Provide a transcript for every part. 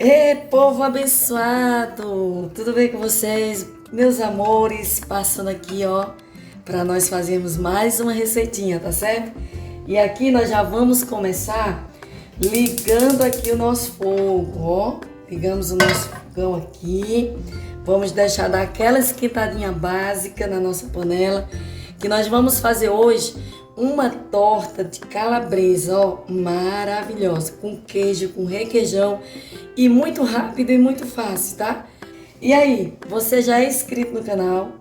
Ei, povo abençoado! Tudo bem com vocês? Meus amores, passando aqui, ó, para nós fazermos mais uma receitinha, tá certo? E aqui nós já vamos começar ligando aqui o nosso fogo, ó. Ligamos o nosso fogão aqui. Vamos deixar dar aquela esquentadinha básica na nossa panela, que nós vamos fazer hoje uma torta de calabresa, ó, maravilhosa, com queijo, com requeijão e muito rápido e muito fácil, tá? E aí, você já é inscrito no canal?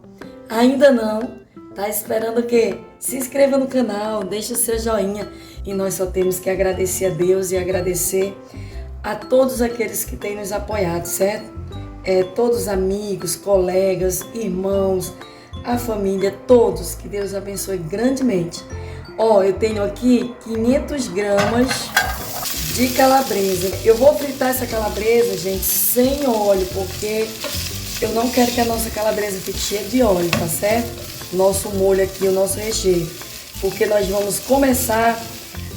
Ainda não? Tá esperando o quê? Se inscreva no canal, deixa o seu joinha e nós só temos que agradecer a Deus e agradecer a todos aqueles que têm nos apoiado, certo? Todos os amigos, colegas, irmãos, a família, todos, que Deus abençoe grandemente. Ó, eu tenho aqui 500 gramas de calabresa. Eu vou fritar essa calabresa, gente, sem óleo, porque eu não quero que a nossa calabresa fique cheia de óleo, tá certo? Nosso molho aqui, o nosso recheio. Porque nós vamos começar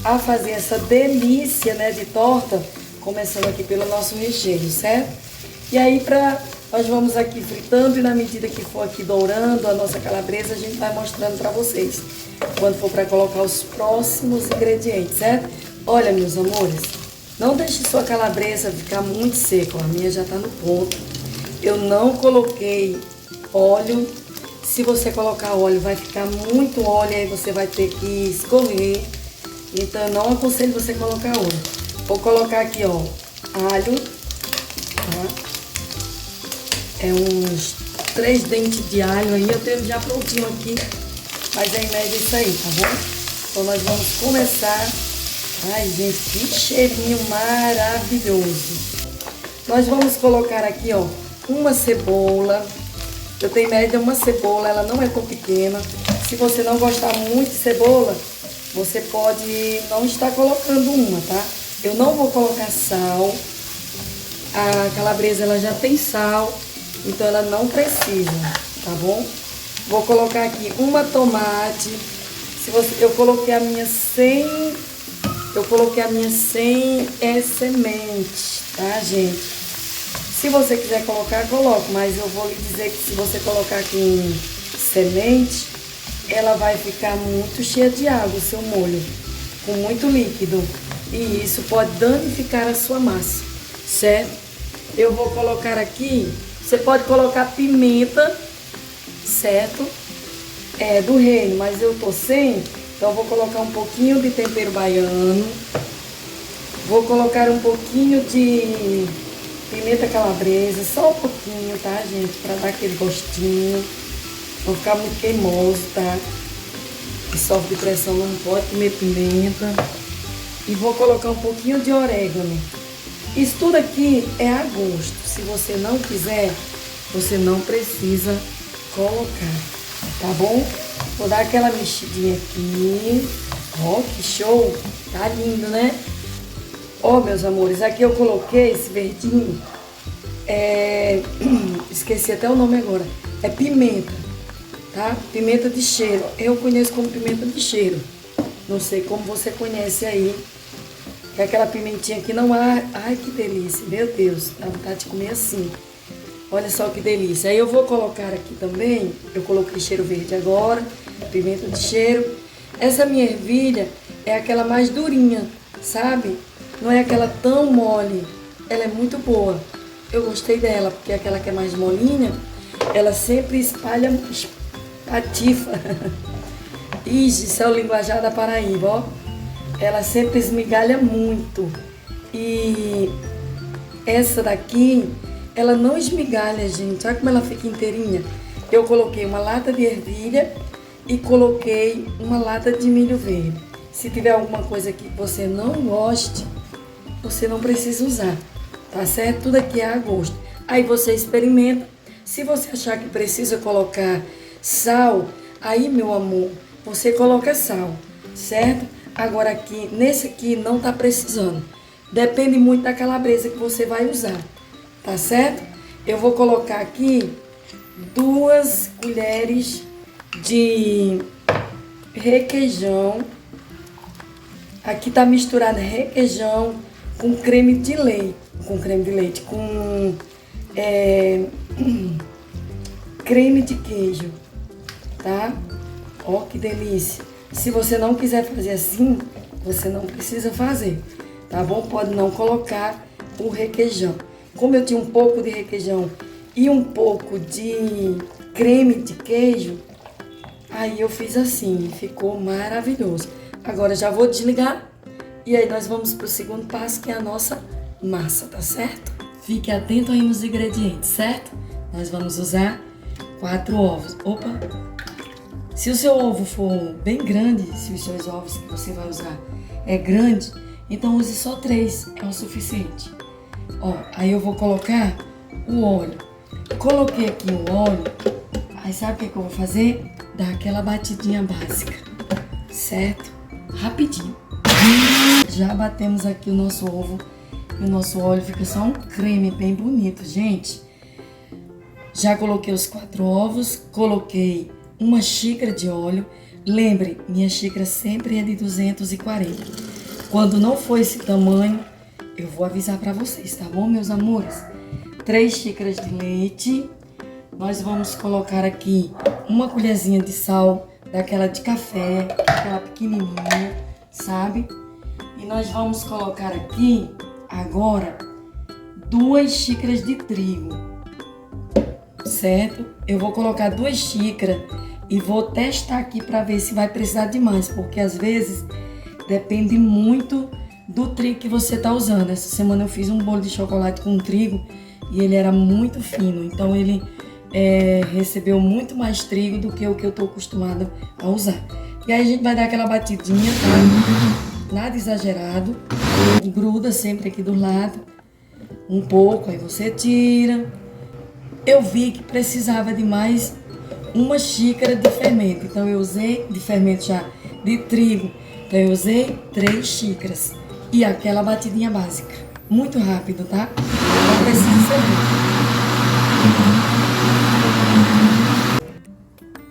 a fazer essa delícia, né, de torta, começando aqui pelo nosso recheio, certo? E aí, nós vamos aqui fritando e na medida que for aqui dourando a nossa calabresa, a gente vai mostrando para vocês quando for para colocar os próximos ingredientes, certo? Olha, meus amores, não deixe sua calabresa ficar muito seca, a minha já tá no ponto. Eu não coloquei óleo. Se você colocar óleo, vai ficar muito óleo, aí você vai ter que escorrer. Então, eu não aconselho você colocar óleo. Vou colocar aqui, ó, alho, tá? É uns 3 dentes de alho aí, eu tenho já prontinho aqui, mas é em média isso aí, tá bom? Então nós vamos começar. Ai, gente, que cheirinho maravilhoso. Nós vamos colocar aqui, ó, uma cebola. Eu tenho em média uma cebola, ela não é tão pequena. Se você não gostar muito de cebola, você pode não estar colocando uma, tá? Eu não vou colocar sal. A calabresa, ela já tem sal, então ela não precisa, tá bom? Vou colocar aqui uma tomate. Eu coloquei a minha sem semente, tá, gente? Se você quiser colocar, coloque, mas eu vou lhe dizer que se você colocar com semente, ela vai ficar muito cheia de água, o seu molho, com muito líquido, e isso pode danificar a sua massa, certo? Eu vou colocar aqui, você pode colocar pimenta, certo? Do reino, mas eu tô sem, então eu vou colocar um pouquinho de tempero baiano. Vou colocar um pouquinho de pimenta calabresa, só um pouquinho, tá, gente? Pra dar aquele gostinho. Não ficar muito queimoso, tá? Que sofre de pressão não pode comer pimenta. E vou colocar um pouquinho de orégano. Isso tudo aqui é a gosto. Se você não quiser, você não precisa colocar, tá bom? Vou dar aquela mexidinha aqui. Ó, que show! Tá lindo, né? Ó, meus amores, aqui eu coloquei esse verdinho. Esqueci até o nome agora. É pimenta, tá? Pimenta de cheiro. Eu conheço como pimenta de cheiro. Não sei como você conhece aí. Que é aquela pimentinha que não há... Ai, que delícia. Meu Deus, dá vontade de comer assim. Olha só que delícia. Aí eu vou colocar aqui também, eu coloquei cheiro verde agora, pimenta de cheiro. Essa minha ervilha é aquela mais durinha, sabe? Não é aquela tão mole. Ela é muito boa. Eu gostei dela, porque aquela que é mais molinha, ela sempre espatifa. Ixi, isso é o linguajar da Paraíba, ó. Ela sempre esmigalha muito. E essa daqui, ela não esmigalha, gente. Olha como ela fica inteirinha. Eu coloquei uma lata de ervilha e coloquei uma lata de milho verde. Se tiver alguma coisa que você não goste, você não precisa usar, tá certo? Tudo aqui é a gosto. Aí você experimenta. Se você achar que precisa colocar sal, aí, meu amor, você coloca sal, certo? Agora aqui, nesse aqui não tá precisando. Depende muito da calabresa que você vai usar, tá certo? Eu vou colocar aqui 2 colheres de requeijão. Aqui tá misturado requeijão com creme de leite, com creme de queijo, tá? Ó, que delícia! Se você não quiser fazer assim, você não precisa fazer, tá bom? Pode não colocar o requeijão. Como eu tinha um pouco de requeijão e um pouco de creme de queijo, aí eu fiz assim, ficou maravilhoso. Agora já vou desligar e aí nós vamos pro segundo passo, que é a nossa massa, tá certo? Fique atento aí nos ingredientes, certo? Nós vamos usar 4 ovos. Opa! Se o seu ovo for bem grande, se os seus ovos que você vai usar é grande, então use só 3, é o suficiente. Ó, aí eu vou colocar o óleo. Coloquei aqui o óleo, aí sabe o que eu vou fazer? Dar aquela batidinha básica, certo? Rapidinho. Já batemos aqui o nosso ovo e o nosso óleo fica só um creme bem bonito, gente. Já coloquei os 4 ovos, coloquei 1 xícara de óleo. Lembre, minha xícara sempre é de 240. Quando não for esse tamanho, eu vou avisar para vocês, tá bom, meus amores? 3 xícaras de leite. Nós vamos colocar aqui 1 colherzinha de sal, daquela de café, aquela pequenininha, sabe? E nós vamos colocar aqui, agora, 2 xícaras de trigo, certo? Eu vou colocar 2 xícaras e vou testar aqui para ver se vai precisar de mais, porque às vezes depende muito do trigo que você tá usando. Essa semana eu fiz um bolo de chocolate com trigo e ele era muito fino, então ele recebeu muito mais trigo do que o que eu tô acostumada a usar. E aí a gente vai dar aquela batidinha, tá? Nada exagerado, gruda sempre aqui do lado, um pouco, aí você tira. Eu vi que precisava de mais 1 xícara de fermento, então eu usei de fermento já de trigo, então eu usei 3 xícaras e aquela batidinha básica, muito rápido, tá? Não precisa ser rápido.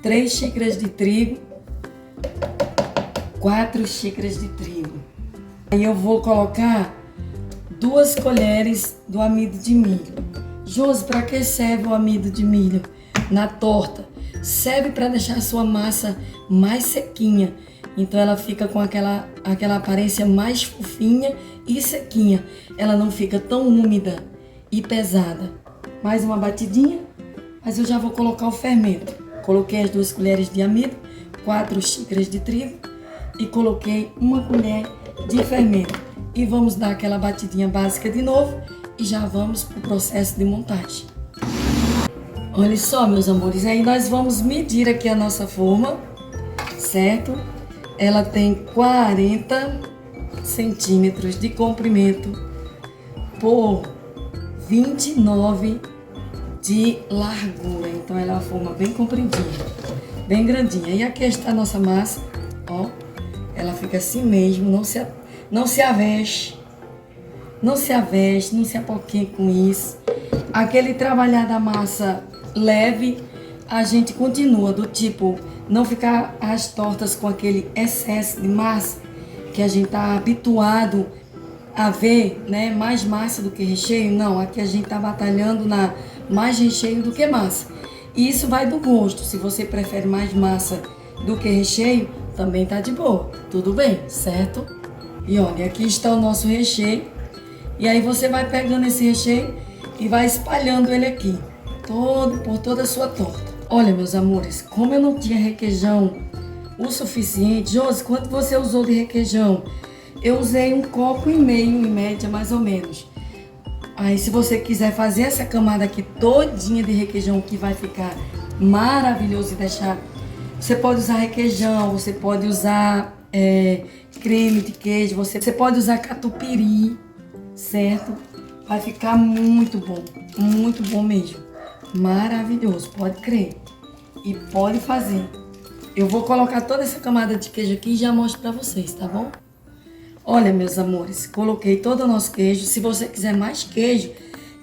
3 xícaras de trigo, 4 xícaras de trigo. Aí eu vou colocar 2 colheres do amido de milho. Josi, para que serve o amido de milho na torta? Serve para deixar a sua massa mais sequinha. Então ela fica com aquela aparência mais fofinha e sequinha. Ela não fica tão úmida e pesada. Mais uma batidinha, mas eu já vou colocar o fermento. Coloquei as 2 colheres de amido, 4 xícaras de trigo e coloquei 1 colher de fermento. E vamos dar aquela batidinha básica de novo e já vamos para o processo de montagem. Olha só, meus amores, aí nós vamos medir aqui a nossa forma, certo? Ela tem 40 centímetros de comprimento por 29 de largura. Então ela é uma forma bem compridinha, bem grandinha. E aqui está a nossa massa, ó. Ela fica assim mesmo, não se aveste, não se apoquinhe com isso. Aquele trabalhar da massa leve, a gente continua do tipo, não ficar as tortas com aquele excesso de massa que a gente tá habituado a ver, né? Mais massa do que recheio. Não, aqui a gente tá batalhando na mais recheio do que massa. E isso vai do gosto. Se você prefere mais massa do que recheio, também tá de boa. Tudo bem, certo? E olha, aqui está o nosso recheio. E aí você vai pegando esse recheio e vai espalhando ele aqui, por toda a sua torta. Olha, meus amores, como eu não tinha requeijão o suficiente. Josi, quanto você usou de requeijão? Eu usei 1,5 copo, em média, mais ou menos. Aí, se você quiser fazer essa camada aqui todinha de requeijão, que vai ficar maravilhoso e deixar... Você pode usar requeijão, você pode usar creme de queijo, você pode usar catupiry, certo? Vai ficar muito bom mesmo. Maravilhoso, pode crer. E pode fazer. Eu vou colocar toda essa camada de queijo aqui e já mostro pra vocês, tá bom? Olha, meus amores, coloquei todo o nosso queijo. Se você quiser mais queijo,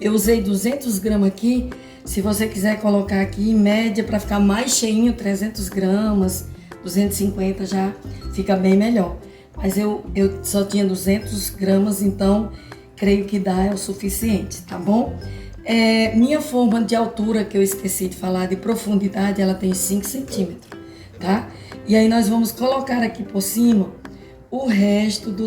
eu usei 200 gramas aqui. Se você quiser colocar aqui em média para ficar mais cheinho, 300 gramas, 250 já fica bem melhor. Mas eu só tinha 200 gramas, então creio que dá é o suficiente, tá bom? Minha forma de altura, que eu esqueci de falar, de profundidade, ela tem 5 centímetros, tá? E aí nós vamos colocar aqui por cima o resto do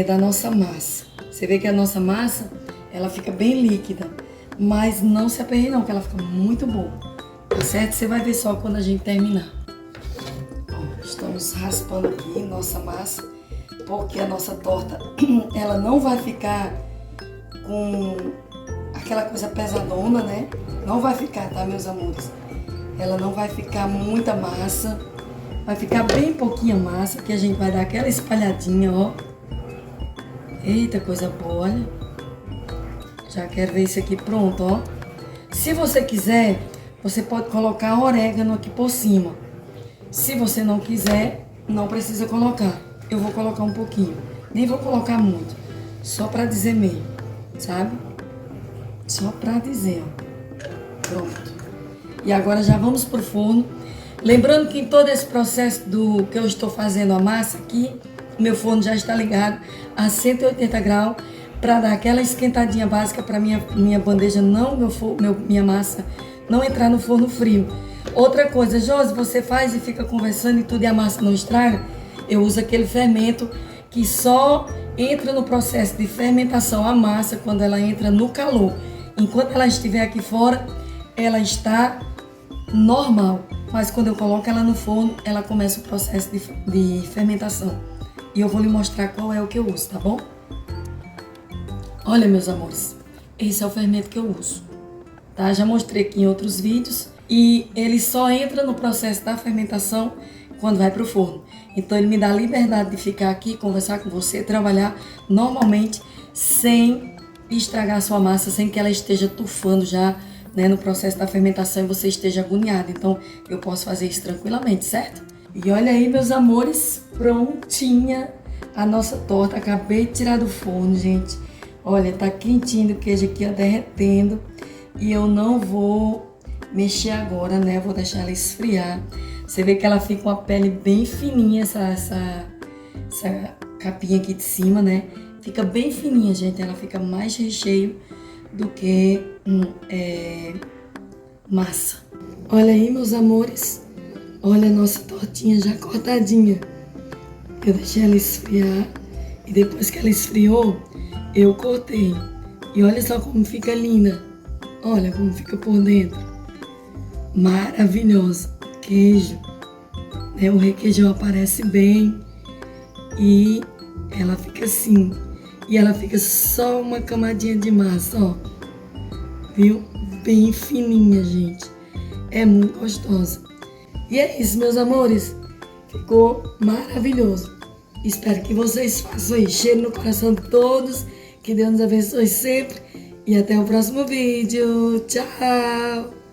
da nossa massa. Você vê que a nossa massa, ela fica bem líquida, mas não se aperreie não, que ela fica muito boa, tá certo? Você vai ver só quando a gente terminar. Ó, estamos raspando aqui nossa massa, porque a nossa torta, ela não vai ficar com aquela coisa pesadona, né? Não vai ficar, tá, meus amores? Ela não vai ficar muita massa, vai ficar bem pouquinha massa, que a gente vai dar aquela espalhadinha, ó. Eita, coisa boa, olha. Já quero ver isso aqui pronto, ó. Se você quiser, você pode colocar orégano aqui por cima. Se você não quiser, não precisa colocar. Eu vou colocar um pouquinho. Nem vou colocar muito. Só pra dizer meio, sabe? Só pra dizer, ó. Pronto. E agora já vamos pro forno. Lembrando que em todo esse processo do que eu estou fazendo a massa aqui, meu forno já está ligado a 180 graus para dar aquela esquentadinha básica para minha bandeja minha massa não entrar no forno frio. Outra coisa, Josi, você faz e fica conversando e tudo e a massa não estraga? Eu uso aquele fermento que só entra no processo de fermentação a massa quando ela entra no calor. Enquanto ela estiver aqui fora, ela está normal, mas quando eu coloco ela no forno, ela começa o processo de fermentação. E eu vou lhe mostrar qual é o que eu uso, tá bom? Olha, meus amores, esse é o fermento que eu uso, tá? Já mostrei aqui em outros vídeos e ele só entra no processo da fermentação quando vai pro forno. Então ele me dá a liberdade de ficar aqui, conversar com você, trabalhar normalmente, sem estragar a sua massa, sem que ela esteja tufando já, né, no processo da fermentação e você esteja agoniado. Então eu posso fazer isso tranquilamente, certo? E olha aí, meus amores, prontinha a nossa torta. Acabei de tirar do forno, gente. Olha, tá quentinho o queijo aqui, ó, derretendo. E eu não vou mexer agora, né? Vou deixar ela esfriar. Você vê que ela fica com a pele bem fininha, essa capinha aqui de cima, né? Fica bem fininha, gente. Ela fica mais recheio do que massa. Olha aí, meus amores. Olha a nossa tortinha já cortadinha. Eu deixei ela esfriar e depois que ela esfriou, eu cortei. E olha só como fica linda. Olha como fica por dentro. Maravilhoso. Queijo. Né? O requeijão aparece bem. E ela fica assim. E ela fica só uma camadinha de massa, ó. Viu? Bem fininha, gente. É muito gostosa. E é isso, meus amores. Ficou maravilhoso. Espero que vocês façam aí. Cheiro no coração de todos. Que Deus nos abençoe sempre. E até o próximo vídeo. Tchau!